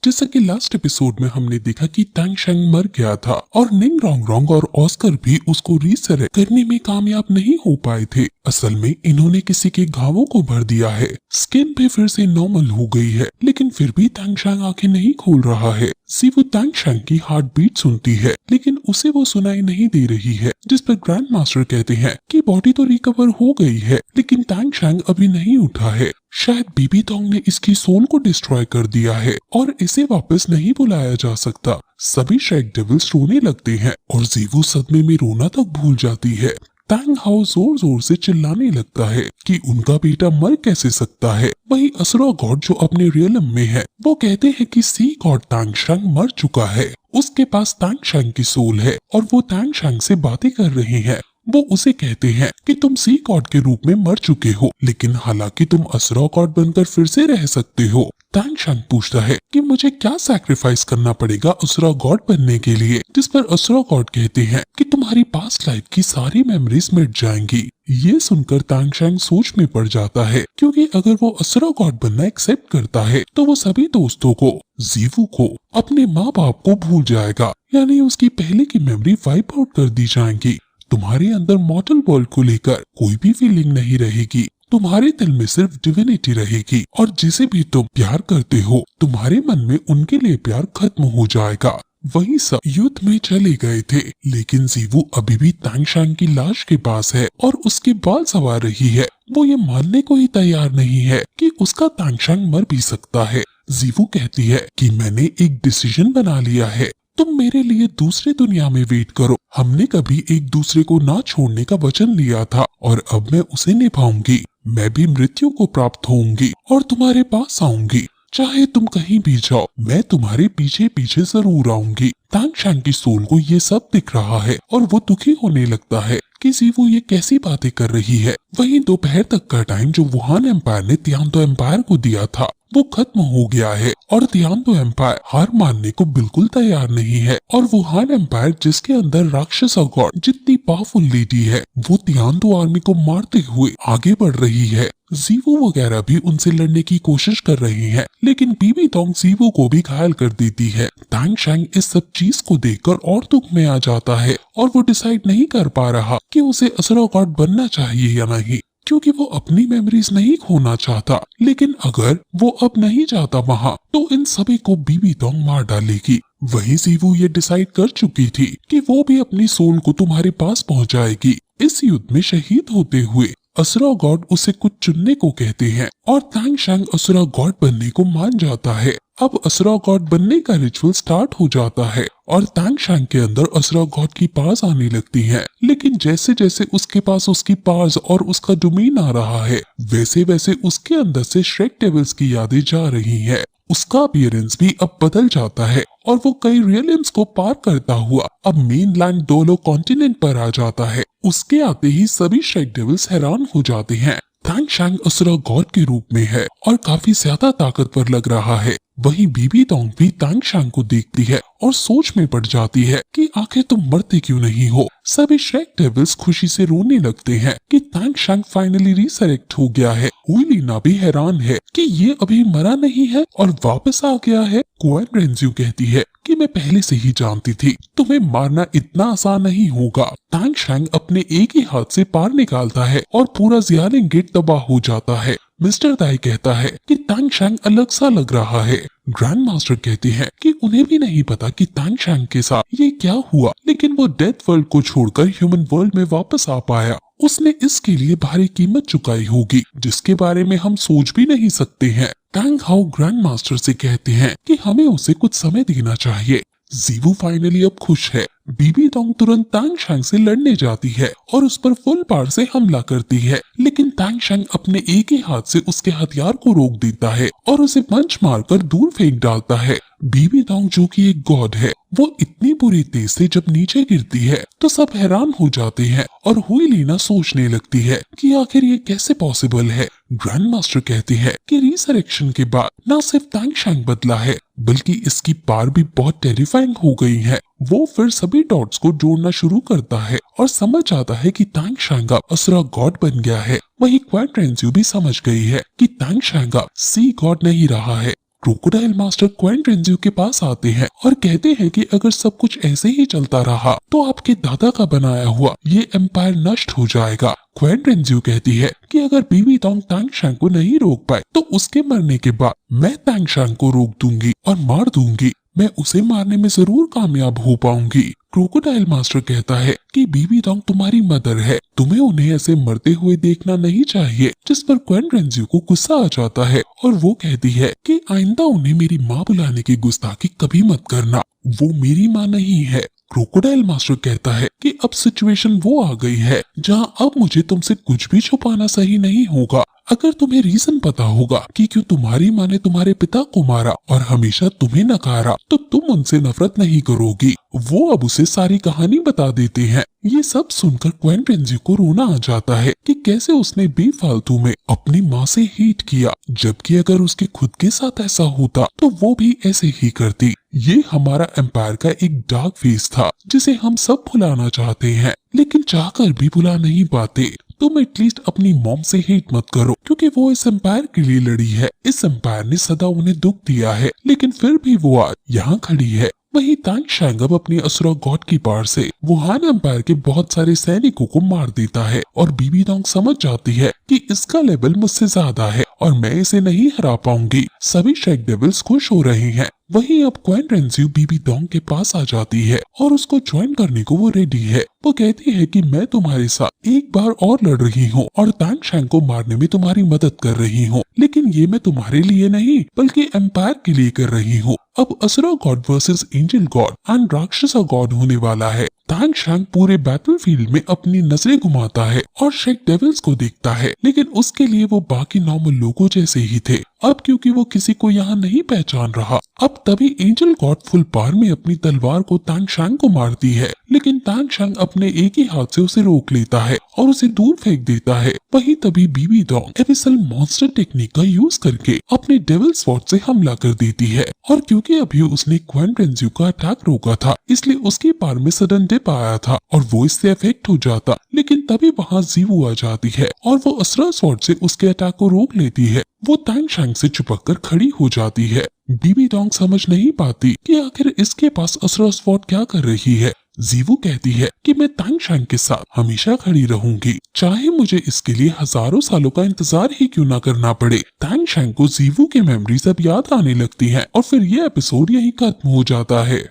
जैसा कि last episode में हमने देखा कि तांग शेंग मर गया था और निंग रोंग रोंग और ऑस्कर भी उसको रीसरेक्ट करने में कामयाब नहीं हो पाए थे। असल में इन्होंने किसी के घावों को भर दिया है। स्किन भी फिर से नॉर्मल हो गई है, लेकिन फिर भी तांग शेंग आंखें नहीं खोल रहा है। जीवू तांग शेंग की हार्ट बीट सुनती है, लेकिन उसे वो सुनाई नहीं दे रही है, जिस पर ग्रैंड मास्टर कहते हैं कि बॉडी तो रिकवर हो गई है, लेकिन तांग शेंग अभी नहीं उठा है। शायद बीबी तोंग ने इसकी सोल को डिस्ट्रॉय कर दिया है और इसे वापस नहीं बुलाया जा सकता। सभी शेक डेविल्स रोने लगते हैं और जीवू सदमे में रोना तक भूल जाती है। तांग हाओ जोर जोर से चिल्लाने लगता है कि उनका बेटा मर कैसे सकता है। वही असुरा गॉड जो अपने रियलम में है, वो कहते हैं कि सी गॉड तांग शेंग मर चुका है, उसके पास तांग शेंग की सोल है और वो तांग शेंग से बातें कर रही है। वो उसे कहते हैं कि तुम सी गॉड के रूप में मर चुके हो, लेकिन हालांकि तुम असुरा गॉड बनकर फिर से रह सकते हो। तांग शेंग पूछता है कि मुझे क्या सैक्रिफाइस करना पड़ेगा असुरा गॉड बनने के लिए, जिस पर असुरा गॉड कहते हैं कि तुम्हारी पास्ट लाइफ की सारी मेमोरीज मिट जाएंगी। ये सुनकर तांग शेंग सोच में पड़ जाता है, क्योंकि अगर वो असुरा गॉड बनना एक्सेप्ट करता है तो वो सभी दोस्तों को, जीवू को, अपने माँ बाप को भूल जाएगा, यानी उसकी पहले की मेमोरी वाइप आउट कर दी जाएंगी। तुम्हारे अंदर मॉर्टल वर्ल्ड को लेकर कोई भी फीलिंग नहीं रहेगी, तुम्हारे दिल में सिर्फ डिविनिटी रहेगी और जिसे भी तुम प्यार करते हो तुम्हारे मन में उनके लिए प्यार खत्म हो जाएगा। वही सब युद्ध में चले गए थे, लेकिन जीवू अभी भी तांग शेंग की लाश के पास है और उसके बाल सवार रही है। वो ये मानने को ही तैयार नहीं है कि उसका तांग शेंग मर भी सकता है। जीवू कहती है कि मैंने एक डिसीजन बना लिया है, तुम मेरे लिए दूसरे दुनिया में वेट करो। हमने कभी एक दूसरे को ना छोड़ने का वचन लिया था और अब मैं उसे निभाऊंगी। मैं भी मृत्यु को प्राप्त होऊंगी और तुम्हारे पास आऊंगी। चाहे तुम कहीं भी जाओ, मैं तुम्हारे पीछे पीछे जरूर आऊंगी। तांग शेंग की सोल को ये सब दिख रहा है और वो दुखी होने लगता है कि जीवू ये कैसी बातें कर रही है। वहीं दोपहर तक का टाइम जो वुहान एम्पायर ने तियांतो एम्पायर को दिया था वो खत्म हो गया है और तियांतो एम्पायर हार मानने को बिल्कुल तैयार नहीं है। और वुहान एम्पायर जिसके अंदर राक्षसा गॉड जितनी पावरफुल लेडी है, वो तियांतो आर्मी को मारते हुए आगे बढ़ रही है। जीवू वगैरह भी उनसे लड़ने की कोशिश कर रही हैं, लेकिन बीबी तोंग जीवू को भी घायल कर देती है। तांग शेंग इस सब चीज को देखकर और दुख में आ जाता है और वो डिसाइड नहीं कर पा रहा कि उसे असुरा गॉड बनना चाहिए या नहीं, क्योंकि वो अपनी मेमोरीज नहीं खोना चाहता। लेकिन अगर वो अब नहीं जाता वहाँ तो इन सभी को बीबी तोंग मार डालेगी। वही जीवू ये डिसाइड कर चुकी थी कि वो भी अपनी सोल को तुम्हारे पास पहुँचाएगी। इस युद्ध में शहीद होते हुए असुरा गॉड उसे कुछ चुनने को कहते हैं और तांग शेंग असुरा गॉड बनने को मान जाता है। अब असुरा गॉड बनने का रिचुअल स्टार्ट हो जाता है और तांग शेंग के अंदर असुरा गॉड की पावर्स आने लगती हैं। लेकिन जैसे जैसे उसके पास उसकी पावर्स और उसका डोमेन आ रहा है, वैसे वैसे उसके अंदर से शेक डेविल्स की यादें जा रही है। उसका अपीयरेंस भी अब बदल जाता है और वो कई रियलिम्स को पार करता हुआ अब मेनलैंड डोलो कॉन्टिनेंट पर आ जाता है। उसके आते ही सभी शेक डेविल्स हैरान हो जाते हैं। तांग शेंग असुरा गॉड के रूप में है और काफी ज्यादा ताकतवर लग रहा है। वहीं बीबी तोंग भी तांग शेंग को देखती है और सोच में पड़ जाती है कि आखिर तुम मरते क्यों नहीं हो। सभी शेक डेविल्स खुशी से रोने लगते हैं कि तांग शेंग फाइनली रिसरेक्ट हो गया है। हुई लीना भी हैरान है कि ये अभी मरा नहीं है और वापस आ गया है। क्वीन रेंज्यू कहती है कि मैं पहले से ही जानती थी तुम्हें मारना इतना आसान नहीं होगा। तांग शेंग अपने एक ही हाथ से पार निकालता है और पूरा जियालिंग गेट तबाह हो जाता है। मिस्टर दाई कहता है कि तांग शेंग अलग सा लग रहा है। ग्रैंड मास्टर कहते हैं कि उन्हें भी नहीं पता कि तांग शेंग के साथ ये क्या हुआ, लेकिन वो डेथ वर्ल्ड को छोड़कर ह्यूमन वर्ल्ड में वापस आ पाया। उसने इसके लिए भारी कीमत चुकाई होगी, जिसके बारे में हम सोच भी नहीं सकते हैं। तांग हाओ ग्रैंड मास्टर से कहते हैं कि हमें उसे कुछ समय देना चाहिए। जीवू फाइनली अब खुश है। बीबी तोंग तुरंत तांग शेंग से लड़ने जाती है और उस पर फुल पावर से हमला करती है, लेकिन तांग शेंग अपने एक ही हाथ से उसके हथियार को रोक देता है और उसे पंच मारकर दूर फेंक डालता है। बीबी तोंग जो कि एक गॉड है, वो इतनी बुरी तेज से जब नीचे गिरती है तो सब हैरान हो जाते हैं और हुई लीना सोचने लगती है कि आखिर ये कैसे पॉसिबल है। ग्रैंड मास्टर कहते हैं कि रिसरेक्शन के बाद न सिर्फ तांग शेंग बदला है, बल्कि इसकी पावर भी बहुत टेरिफाइंग हो गई है। वो फिर सभी डॉट्स को जोड़ना शुरू करता है और समझ आता है कि तांग शेंग अब असुरा गॉड बन गया है। वही क्वीन रेंज्यू भी समझ गई है कि तांग शेंग सी गॉड नहीं रहा है, क्रोकोडाइल मास्टर क्वेन रेंज्यू के पास आते हैं और कहते हैं कि अगर सब कुछ ऐसे ही चलता रहा तो आपके दादा का बनाया हुआ ये एम्पायर नष्ट हो जाएगा। क्वेन रेंज्यू कहती है कि अगर बीबी डोंग तांगशैंग को नहीं रोक पाए तो उसके मरने के बाद मैं तांगशैंग को रोक दूंगी और मार दूंगी। मैं उसे मारने में जरूर कामयाब हो पाऊंगी। क्रोकोडाइल मास्टर कहता है कि बीबी डोंग तुम्हारी मदर है, तुम्हें उन्हें ऐसे मरते हुए देखना नहीं चाहिए। जिस पर क्वेन रेंज्यू को गुस्सा आ जाता है और वो कहती है कि आइंदा उन्हें मेरी माँ बुलाने की गुस्ताखी कभी मत करना, वो मेरी माँ नहीं है। क्रोकोडाइल मास्टर कहता है कि अब सिचुएशन वो आ गई है जहाँ अब मुझे तुमसे कुछ भी छुपाना सही नहीं होगा। अगर तुम्हें रीजन पता होगा कि क्यों तुम्हारी माँ ने तुम्हारे पिता को मारा और हमेशा तुम्हें नकारा तो तुम उनसे नफरत नहीं करोगी। वो अब उसे सारी कहानी बता देते हैं। ये सब सुनकर क्वेन रेंज्यू को रोना आ जाता है कि कैसे उसने बेफालतू में अपनी माँ से हेट किया, जबकि अगर उसके खुद के साथ ऐसा होता तो वो भी ऐसे ही करती। ये हमारा एम्पायर का एक डार्क फेस था जिसे हम सब भुलाना चाहते हैं लेकिन चाहकर भी भुला नहीं पाते। तुम एटलीस्ट अपनी मॉम से हेट मत करो क्योंकि वो इस एम्पायर के लिए लड़ी है। इस एम्पायर ने सदा उन्हें दुख दिया है लेकिन फिर भी वो आज यहाँ खड़ी है। वहीं तांगशैंग अब अपनी असुरा गॉड की पावर से वुहान एम्पायर के बहुत सारे सैनिकों को मार देता है और बीबी डोंग समझ जाती है कि इसका लेवल मुझसे ज्यादा है और मैं इसे नहीं हरा पाऊंगी। सभी शेक डेविल्स खुश हो रहे हैं। वहीं अब क्वेन रेंज्यू बीबी डोंग के पास आ जाती है और उसको ज्वाइन करने को वो रेडी है। वो कहती है कि मैं तुम्हारे साथ एक बार और लड़ रही हूँ और तांगशैंग को मारने में तुम्हारी मदद कर रही हूँ, लेकिन ये मैं तुम्हारे लिए नहीं बल्कि एम्पायर के लिए कर रही हूँ। अब asura God versus angel God and rakshasa God होने वाला है। तांगशैंग पूरे बैटलफील्ड में अपनी नजरें घुमाता है और शेक डेविल्स को देखता है, लेकिन उसके लिए वो बाकी नॉर्मल लोगों जैसे ही थे। अब क्योंकि वो किसी को यहाँ नहीं पहचान रहा, अब तभी एंजल गॉड फुल पावर में अपनी तलवार को तांगशैंग को मारती है, लेकिन तांगशैंग अपने एक ही हाथ से उसे रोक लेता है और उसे दूर फेंक देता है। वहीं तभी Bibi Dong abyssal monster technique का यूज करके अपने डेविल स्वॉर्ड से हमला कर देती है और क्योंकि अभी उसने क्वेन रेंज्यू का अटैक रोका था इसलिए उसकी पावर में सडन डिप आया था और वो इससे अफेक्ट हो जाता, लेकिन तभी वहाँ जीवू आ जाती है और वो असुरा स्वॉर्ड से उसके अटैक को रोक लेती है। वो तांगशैंग से चिपक कर खड़ी हो जाती है। बीबी डोंग समझ नहीं पाती कि आखिर इसके पास असुरा स्वॉर्ड क्या कर रही है। जीवू कहती है कि मैं तांगशैंग के साथ हमेशा खड़ी रहूंगी, चाहे मुझे इसके लिए हजारों सालों का इंतजार ही क्यों ना करना पड़े। तांगशैंग को जीवू की मेमोरीज अब याद आने लगती हैं और फिर ये एपिसोड यहीं खत्म हो जाता है।